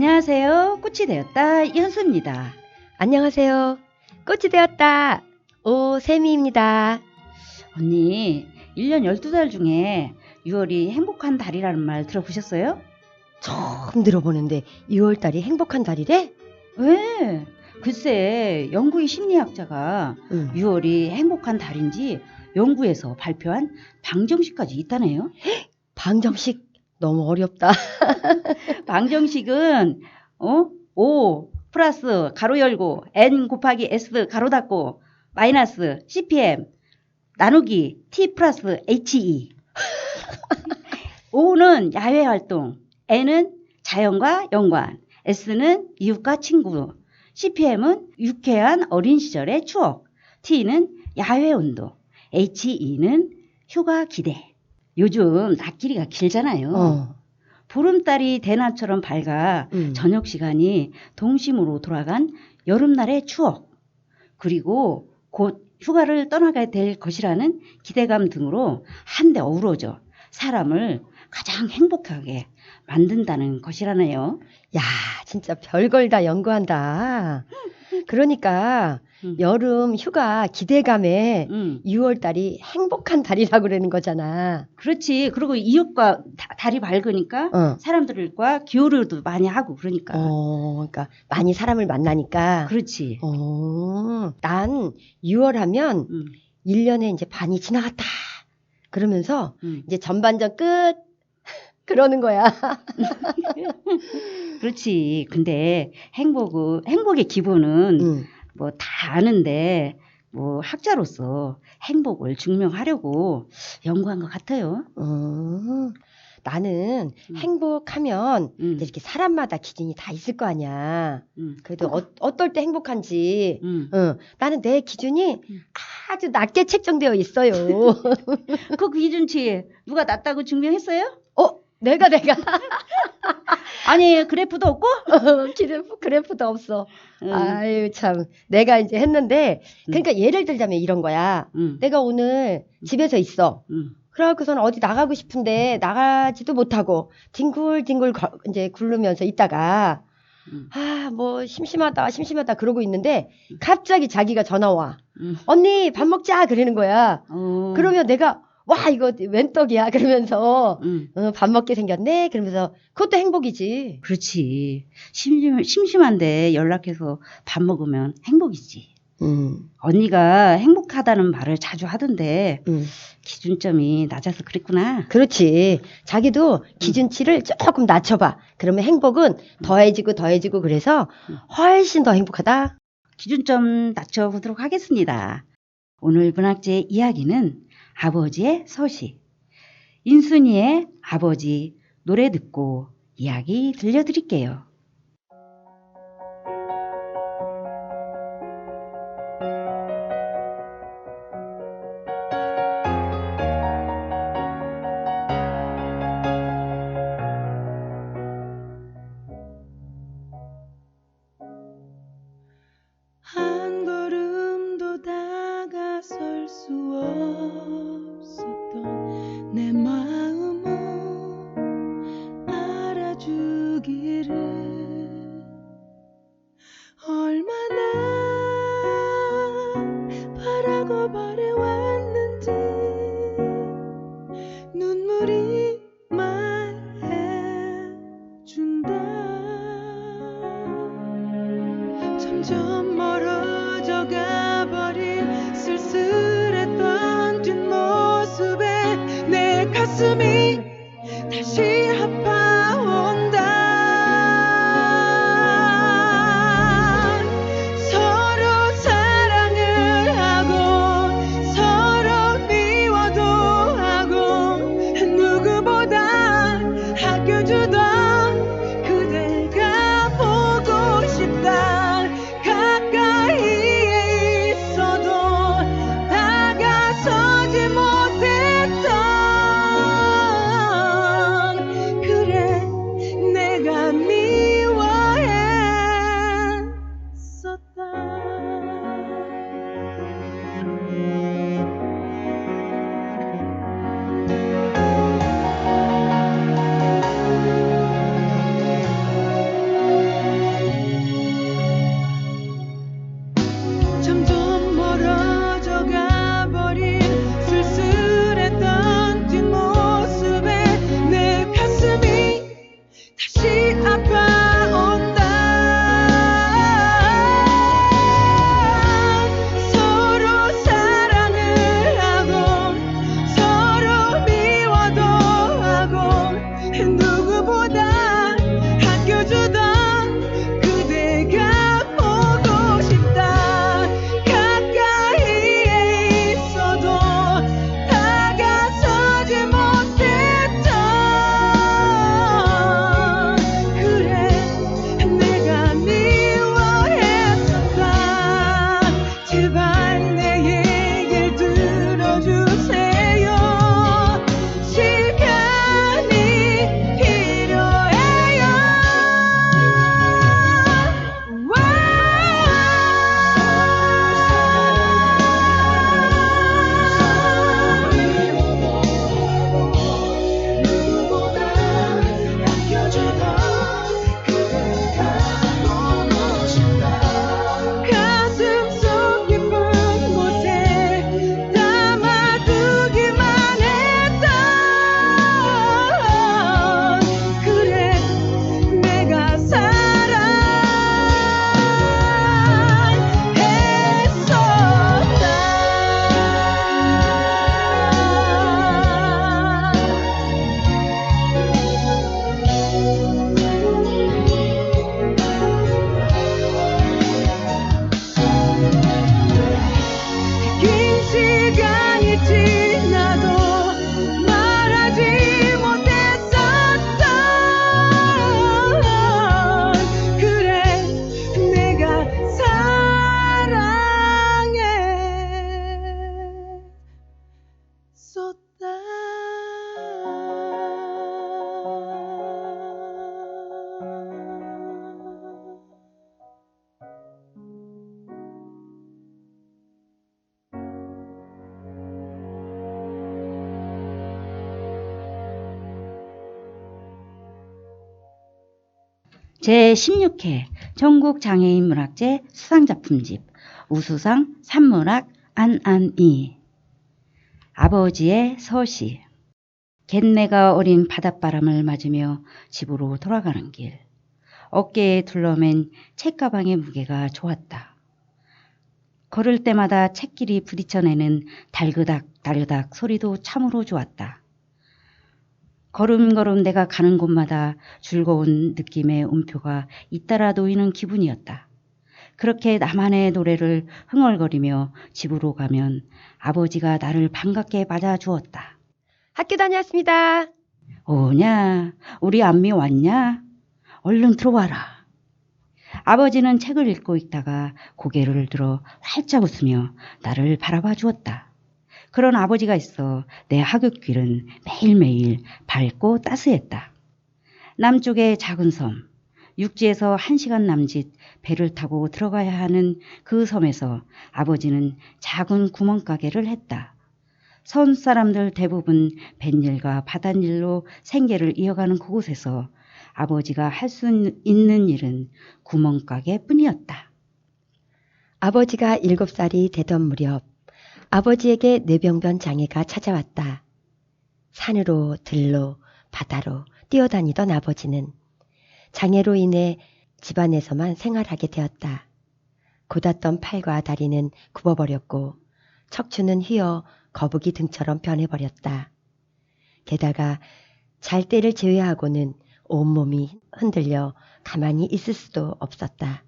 안녕하세요. 꽃이 되었다 현수입니다. 안녕하세요. 꽃이 되었다. 오세미입니다. 언니, 1년 12달 중에 6월이 행복한 달이라는 말 들어보셨어요? 처음 들어보는데 6월달이 행복한 달이래? 왜? 글쎄, 영국의 심리학자가 6월이 행복한 달인지 연구에서 발표한 방정식까지 있다네요. 방정식 너무 어렵다. 방정식은 5 플러스 가로 열고 n 곱하기 s 가로 닫고 마이너스 CPM 나누기 t 플러스 he. 5는 야외 활동, n은 자연과 연관, s는 이웃과 친구, CPM은 유쾌한 어린 시절의 추억, t는 야외 운동, he는 휴가 기대. 요즘 낮길이가 길잖아요. 보름달이 대낮처럼 밝아 저녁 시간이 동심으로 돌아간 여름날의 추억, 그리고 곧 휴가를 떠나게 될 것이라는 기대감 등으로 한데 어우러져 사람을 가장 행복하게 만든다는 것이라네요. 야, 진짜 별걸 다 연구한다. 그러니까 여름 휴가 기대감에 6월달이 행복한 달이라고 그러는 거잖아. 그렇지. 그리고 이웃과 달이 밝으니까 사람들과 교류도 많이 하고 그러니까. 그러니까 많이 사람을 만나니까. 그렇지. 난 6월 하면 1년에 이제 반이 지나갔다. 그러면서 이제 전반전 끝. 그러는 거야. 그렇지. 근데 행복의 기본은 뭐 다 아는데 뭐 학자로서 행복을 증명하려고 연구한 것 같아요. 나는 행복하면 이렇게 사람마다 기준이 다 있을 거 아니야. 그래도 어떨 때 행복한지. 나는 내 기준이 아주 낮게 책정되어 있어요. 그 기준치 누가 낮다고 증명했어요? 내가. 아니, 그래프도 없고? 그래프도 없어. 아유, 참. 내가 이제 했는데, 그러니까 예를 들자면 이런 거야. 내가 오늘 집에서 있어. 그러고서는 어디 나가고 싶은데, 나가지도 못하고, 뒹굴뒹굴 이제 굴르면서 있다가, 뭐, 심심하다, 그러고 있는데, 갑자기 자기가 전화 와. 언니, 밥 먹자! 그러는 거야. 그러면 내가, 와, 이거 웬 떡이야? 그러면서, 밥 먹게 생겼네? 그러면서, 그것도 행복이지. 그렇지. 심심한데 연락해서 밥 먹으면 행복이지. 언니가 행복하다는 말을 자주 하던데, 기준점이 낮아서 그랬구나. 그렇지. 자기도 기준치를 조금 낮춰봐. 그러면 행복은 더해지고 그래서 훨씬 더 행복하다. 기준점 낮춰보도록 하겠습니다. 오늘 문학제의 이야기는 아버지의 서식. 인순이의 아버지 노래 듣고 이야기 들려드릴게요. 한 걸음도 다가설 수 없었던 내 마음을 알아주기를 얼마나 바라고 바래왔는지 눈물이 말해준다. 점점 멀어져 가버린 쓸쓸했던 뒷모습에 내 가슴이 다시 아파온다. 서로 사랑을 하고 서로 미워도 하고 누구보다 아껴주던 그대가 보고 싶다. 가까이에 있어도 다가서지 못했던 그래 제16회 전국장애인문학제 수상작품집 우수상 산문학 안안이. 아버지의 서시. 갯내가 어린 바닷바람을 맞으며 집으로 돌아가는 길. 어깨에 둘러맨 책가방의 무게가 좋았다. 걸을 때마다 책길이 부딪혀내는 달그닥 달그닥 소리도 참으로 좋았다. 걸음걸음 내가 가는 곳마다 즐거운 느낌의 음표가 잇따라 놓이는 기분이었다. 그렇게 나만의 노래를 흥얼거리며 집으로 가면 아버지가 나를 반갑게 맞아주었다. 학교 다녀왔습니다. 오냐? 우리 안미 왔냐? 얼른 들어와라. 아버지는 책을 읽고 있다가 고개를 들어 활짝 웃으며 나를 바라봐 주었다. 그런 아버지가 있어 내 하굣길은 매일매일 밝고 따스했다. 남쪽의 작은 섬, 육지에서 1시간 남짓 배를 타고 들어가야 하는 그 섬에서 아버지는 작은 구멍가게를 했다. 섬 사람들 대부분 뱃일과 바닷일로 생계를 이어가는 그곳에서 아버지가 할 수 있는 일은 구멍가게 뿐이었다. 아버지가 7살이 되던 무렵 아버지에게 뇌병변 장애가 찾아왔다. 산으로 들로 바다로 뛰어다니던 아버지는 장애로 인해 집안에서만 생활하게 되었다. 곧았던 팔과 다리는 굽어버렸고 척추는 휘어 거북이 등처럼 변해버렸다. 게다가 잘 때를 제외하고는 온몸이 흔들려 가만히 있을 수도 없었다.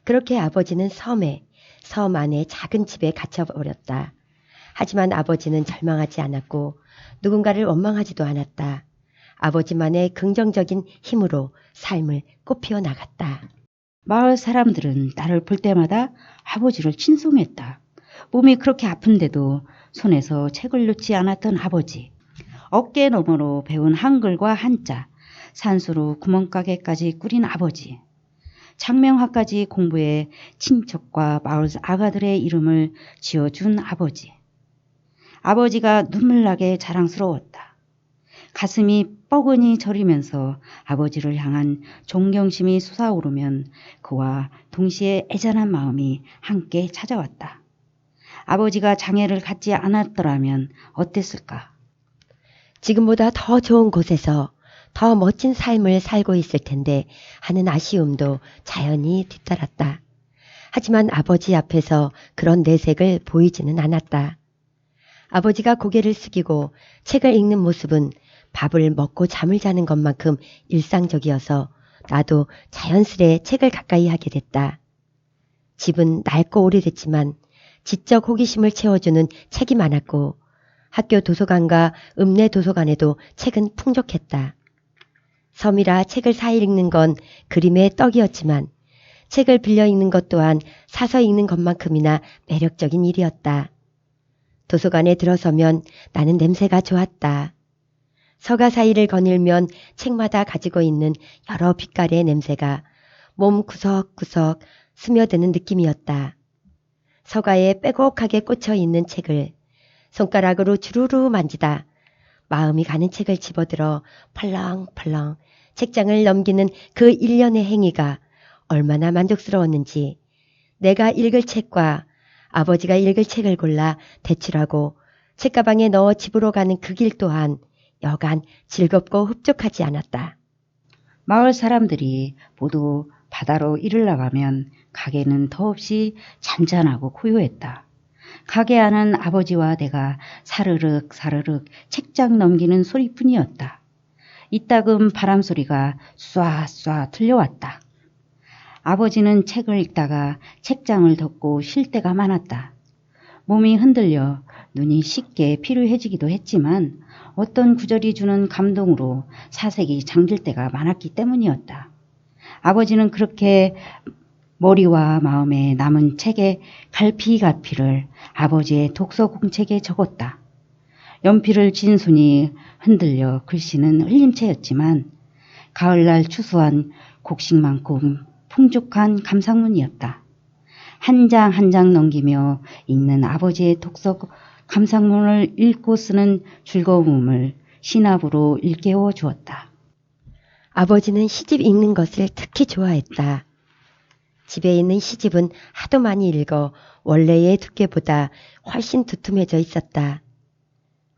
그렇게 아버지는 섬 안에 작은 집에 갇혀버렸다. 하지만 아버지는 절망하지 않았고 누군가를 원망하지도 않았다. 아버지만의 긍정적인 힘으로 삶을 꽃피워 나갔다. 마을 사람들은 나를 볼 때마다 아버지를 칭송했다. 몸이 그렇게 아픈데도 손에서 책을 놓지 않았던 아버지. 어깨 너머로 배운 한글과 한자, 산수로 구멍가게까지 꾸린 아버지. 장명학까지 공부해 친척과 마을 아가들의 이름을 지어준 아버지. 아버지가 눈물나게 자랑스러웠다. 가슴이 뻐근히 저리면서 아버지를 향한 존경심이 솟아오르면 그와 동시에 애잔한 마음이 함께 찾아왔다. 아버지가 장애를 갖지 않았더라면 어땠을까? 지금보다 더 좋은 곳에서 더 멋진 삶을 살고 있을 텐데 하는 아쉬움도 자연히 뒤따랐다. 하지만 아버지 앞에서 그런 내색을 보이지는 않았다. 아버지가 고개를 숙이고 책을 읽는 모습은 밥을 먹고 잠을 자는 것만큼 일상적이어서 나도 자연스레 책을 가까이 하게 됐다. 집은 낡고 오래됐지만 지적 호기심을 채워주는 책이 많았고 학교 도서관과 읍내 도서관에도 책은 풍족했다. 섬이라 책을 사 읽는 건 그림의 떡이었지만 책을 빌려 읽는 것 또한 사서 읽는 것만큼이나 매력적인 일이었다. 도서관에 들어서면 나는 냄새가 좋았다. 서가 사이를 거닐면 책마다 가지고 있는 여러 빛깔의 냄새가 몸 구석구석 스며드는 느낌이었다. 서가에 빼곡하게 꽂혀 있는 책을 손가락으로 주르르 만지다 마음이 가는 책을 집어들어 펄렁펄렁 책장을 넘기는 그 일련의 행위가 얼마나 만족스러웠는지 내가 읽을 책과 아버지가 읽을 책을 골라 대출하고 책가방에 넣어 집으로 가는 그 길 또한 여간 즐겁고 흡족하지 않았다. 마을 사람들이 모두 바다로 일을 나가면 가게는 더없이 잔잔하고 고요했다. 가게 안은 아버지와 내가 사르륵 사르륵 책장 넘기는 소리뿐이었다. 이따금 바람소리가 쏴쏴 들려왔다. 아버지는 책을 읽다가 책장을 덮고 쉴 때가 많았다. 몸이 흔들려 눈이 쉽게 피로해지기도 했지만 어떤 구절이 주는 감동으로 사색이 잠길 때가 많았기 때문이었다. 아버지는 그렇게 머리와 마음에 남은 책의 갈피갈피를 아버지의 독서 공책에 적었다. 연필을 쥔 손이 흔들려 글씨는 흘림체였지만 가을날 추수한 곡식만큼 풍족한 감상문이었다. 한 장 한 장 넘기며 읽는 아버지의 독서 감상문을 읽고 쓰는 즐거움을 신압으로 일깨워 주었다. 아버지는 시집 읽는 것을 특히 좋아했다. 집에 있는 시집은 하도 많이 읽어 원래의 두께보다 훨씬 두툼해져 있었다.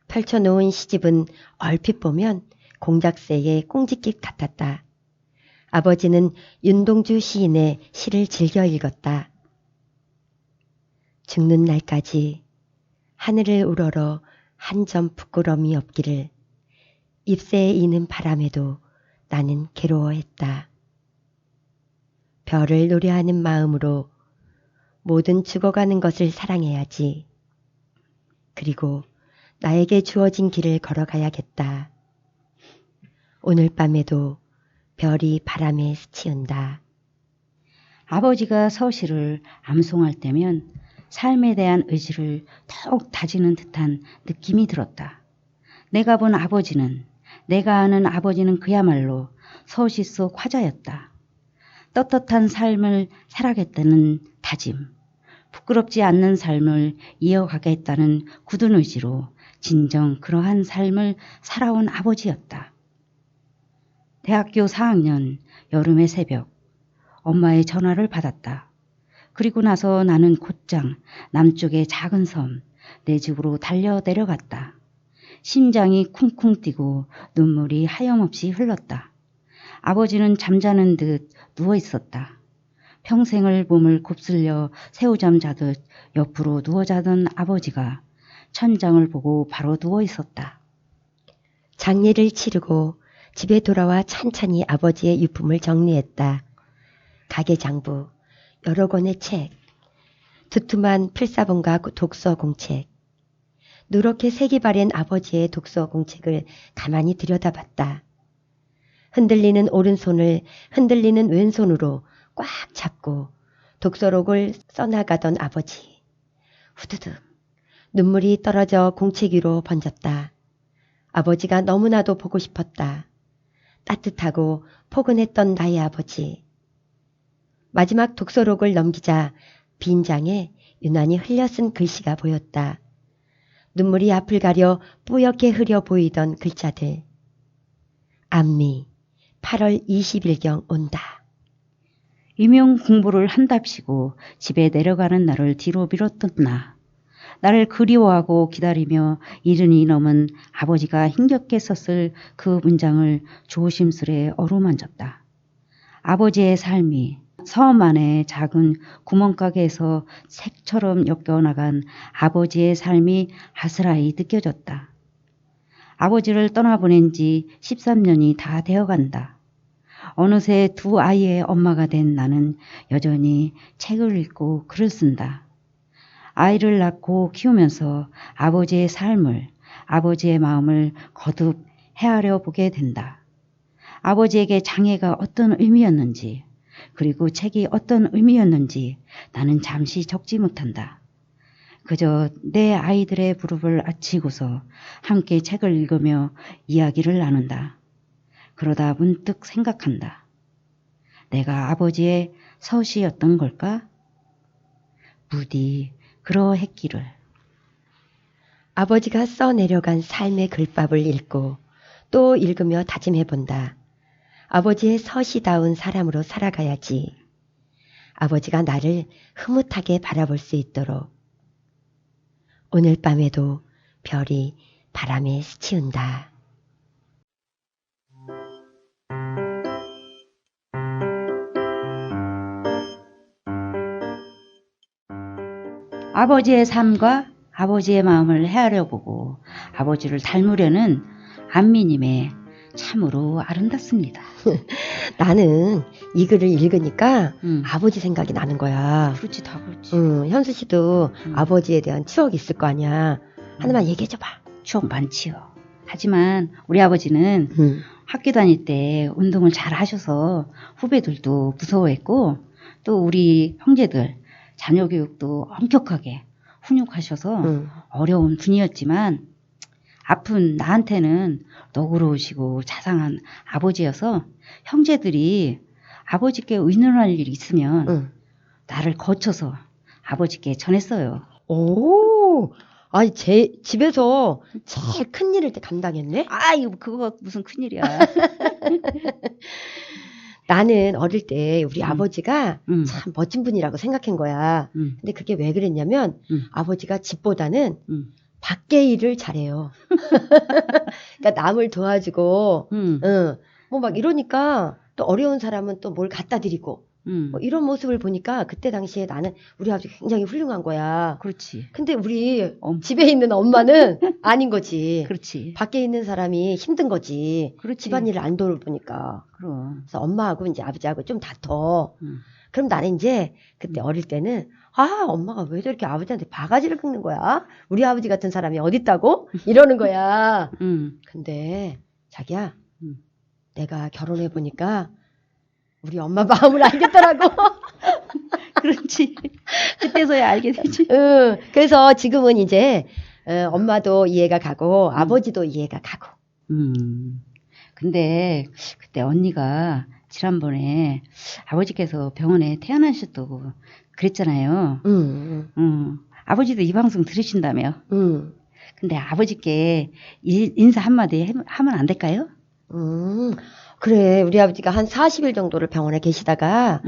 펼쳐놓은 시집은 얼핏 보면 공작새의 꽁지깃 같았다. 아버지는 윤동주 시인의 시를 즐겨 읽었다. 죽는 날까지 하늘을 우러러 한 점 부끄러움이 없기를 잎새에 이는 바람에도 나는 괴로워했다. 별을 노래하는 마음으로 모든 죽어가는 것을 사랑해야지. 그리고 나에게 주어진 길을 걸어가야겠다. 오늘 밤에도 별이 바람에 스치운다. 아버지가 서시를 암송할 때면 삶에 대한 의지를 더욱 다지는 듯한 느낌이 들었다. 내가 본 아버지는, 내가 아는 아버지는 그야말로 서시 속 화자였다. 떳떳한 삶을 살아가겠다는 다짐, 부끄럽지 않는 삶을 이어가겠다는 굳은 의지로 진정 그러한 삶을 살아온 아버지였다. 대학교 4학년 여름의 새벽, 엄마의 전화를 받았다. 그리고 나서 나는 곧장 남쪽의 작은 섬, 내 집으로 달려 내려갔다. 심장이 쿵쿵 뛰고 눈물이 하염없이 흘렀다. 아버지는 잠자는 듯 누워 있었다. 평생을 몸을 곱슬려 새우잠 자듯 옆으로 누워 자던 아버지가 천장을 보고 바로 누워 있었다. 장례를 치르고 집에 돌아와 찬찬히 아버지의 유품을 정리했다. 가게 장부, 여러 권의 책, 두툼한 필사본과 독서 공책, 누렇게 색이 바랜 아버지의 독서 공책을 가만히 들여다봤다. 흔들리는 오른손을 흔들리는 왼손으로 꽉 잡고 독서록을 써나가던 아버지. 후두둑 눈물이 떨어져 공책 위로 번졌다. 아버지가 너무나도 보고 싶었다. 따뜻하고 포근했던 나의 아버지. 마지막 독서록을 넘기자 빈장에 유난히 흘려쓴 글씨가 보였다. 눈물이 앞을 가려 뿌옇게 흐려 보이던 글자들. 안미 8월 20일경 온다. 임용 공부를 한답시고 집에 내려가는 날을 뒤로 미뤘던 나를 그리워하고 기다리며 이른이 넘은 아버지가 힘겹게 썼을 그 문장을 조심스레 어루만졌다. 아버지의 삶이 섬 안의 작은 구멍가게에서 색처럼 엮여나간 아버지의 삶이 아스라이 느껴졌다. 아버지를 떠나보낸 지 13년이 다 되어간다. 어느새 두 아이의 엄마가 된 나는 여전히 책을 읽고 글을 쓴다. 아이를 낳고 키우면서 아버지의 삶을, 아버지의 마음을 거듭 헤아려 보게 된다. 아버지에게 장애가 어떤 의미였는지, 그리고 책이 어떤 의미였는지 나는 잠시 적지 못한다. 그저 내 아이들의 무릎을 아치고서 함께 책을 읽으며 이야기를 나눈다. 그러다 문득 생각한다. 내가 아버지의 서시였던 걸까? 부디 그러했기를. 아버지가 써내려간 삶의 글밥을 읽고 또 읽으며 다짐해본다. 아버지의 서시다운 사람으로 살아가야지. 아버지가 나를 흐뭇하게 바라볼 수 있도록. 오늘 밤에도 별이 바람에 스치운다. 아버지의 삶과 아버지의 마음을 헤아려보고 아버지를 닮으려는 안미님의 참으로 아름답습니다. 나는 이 글을 읽으니까 아버지 생각이 나는 거야. 그렇지, 다 그렇지. 현수 씨도 아버지에 대한 추억이 있을 거 아니야. 하나만 얘기해줘봐. 추억 많지요. 하지만 우리 아버지는 학교 다닐 때 운동을 잘 하셔서 후배들도 무서워했고 또 우리 형제들 자녀 교육도 엄격하게 훈육하셔서 어려운 분이었지만 아픈 나한테는 너그러우시고 자상한 아버지여서 형제들이 아버지께 의논할 일이 있으면 나를 거쳐서 아버지께 전했어요. 오, 아니, 집에서 제일 큰 일을 때 감당했네? 아이고, 그거 무슨 큰일이야. 나는 어릴 때 우리 아버지가 참 멋진 분이라고 생각한 거야. 근데 그게 왜 그랬냐면 아버지가 집보다는 밖에 일을 잘해요. 그러니까 남을 도와주고, 뭐 막 이러니까 또 어려운 사람은 또 뭘 갖다 드리고, 뭐 이런 모습을 보니까 그때 당시에 나는 우리 아버지 굉장히 훌륭한 거야. 그렇지. 근데 우리 집에 있는 엄마는 아닌 거지. 그렇지. 밖에 있는 사람이 힘든 거지. 그렇지. 집안일을 안 돌보니까. 그럼. 그래서 엄마하고 이제 아버지하고 좀 다퉈. 그럼 나는 이제 그때 어릴 때는 엄마가 왜 저렇게 아버지한테 바가지를 긁는 거야? 우리 아버지 같은 사람이 어딨다고? 이러는 거야. 근데 자기야, 내가 결혼해 보니까 우리 엄마 마음을 알겠더라고. 그렇지. 그때서야 알게 되지. 그래서 지금은 이제 엄마도 이해가 가고 아버지도 이해가 가고. 근데 그때 언니가 지난번에 아버지께서 병원에 퇴원하셨다고 그랬잖아요. 아버지도 이 방송 들으신다며. 근데 아버지께 인사 한마디 하면 안 될까요? 그래, 우리 아버지가 한 40일 정도를 병원에 계시다가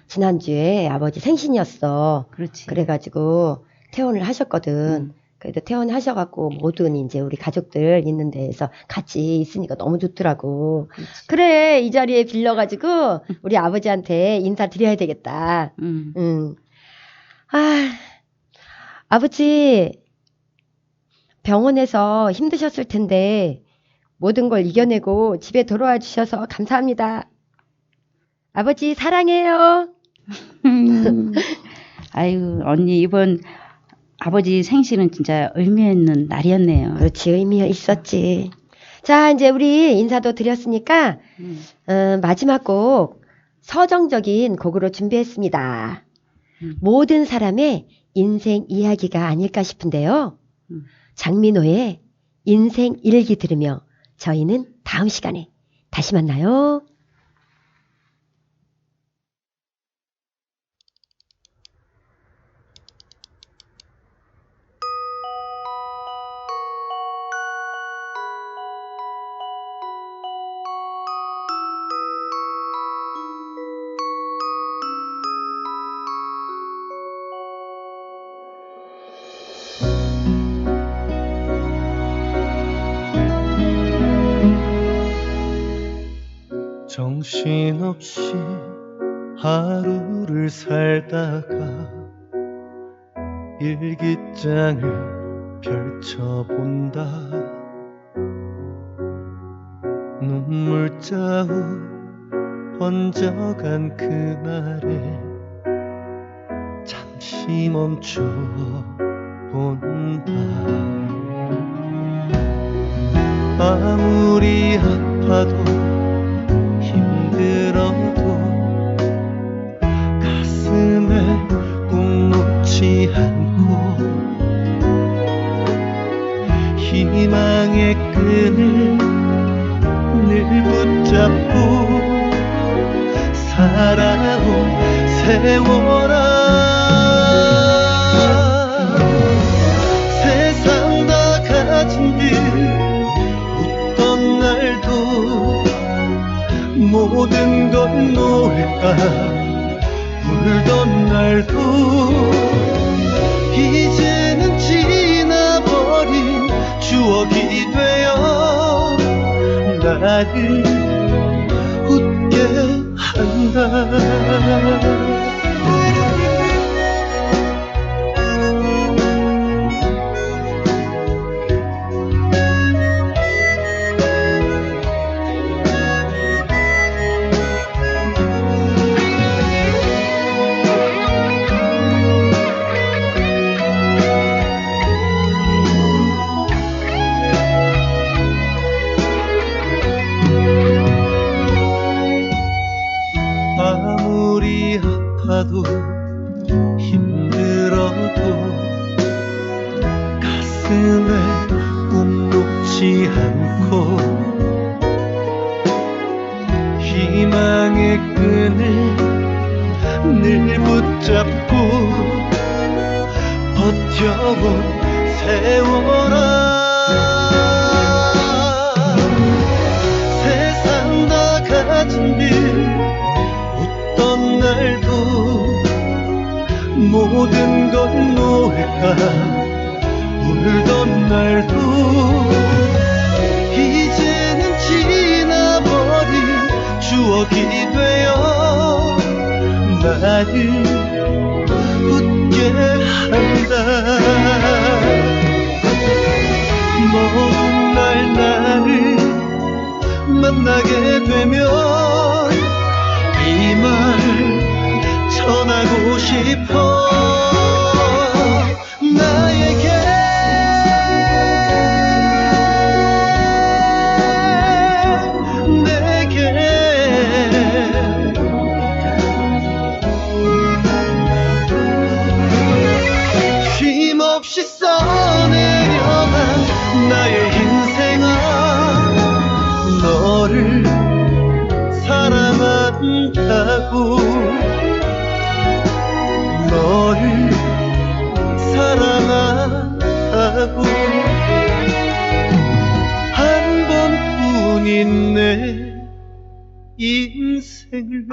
지난주에 아버지 생신이었어. 그렇지. 그래가지고 퇴원을 하셨거든. 그래도 퇴원하셔갖고 모든 이제 우리 가족들 있는 데에서 같이 있으니까 너무 좋더라고. 그렇지. 그래, 이 자리에 빌려가지고 우리 아버지한테 인사드려야 되겠다. 아버지 병원에서 힘드셨을 텐데 모든 걸 이겨내고 집에 돌아와 주셔서 감사합니다. 아버지 사랑해요. 아유, 언니 이번 아버지 생신은 진짜 의미 있는 날이었네요. 그렇지, 의미 있었지. 자, 이제 우리 인사도 드렸으니까 마지막 곡 서정적인 곡으로 준비했습니다. 모든 사람의 인생 이야기가 아닐까 싶은데요. 장민호의 인생 일기 들으며 저희는 다음 시간에 다시 만나요. 정신없이 하루를 살다가 일기장을 펼쳐본다. 눈물자국 번져간 그날에 잠시 멈춰 본다. 아무리 아파도 힘들어도 가슴에 꾹 놓지 않고 희망의 끈을 늘 붙잡고 살아온 세월아, 세상 다 가진 듯 웃던 날도 모든 걸 놓을까 울던 날도 이제는 지나버린 추억이 되어 나를 웃게 한다. 아무리 아파도 힘들어도 가슴에 꾹 놓지 않고 희망의 끈을 늘 붙잡고 버텨온 세워라. 세상 다 가진 듯 웃던 날도 모든 건 노래가 울던 날도 이제는 지나버린 추억이 되어 나를 웃게 한다. 먼 날 나를 만나게 되면 이 말 전하고 싶어. 나에게 쉼없이 써내려간 나의 인생아, 너를 사랑한다고, 너를 사랑한다고. 한 번뿐인 내 인생을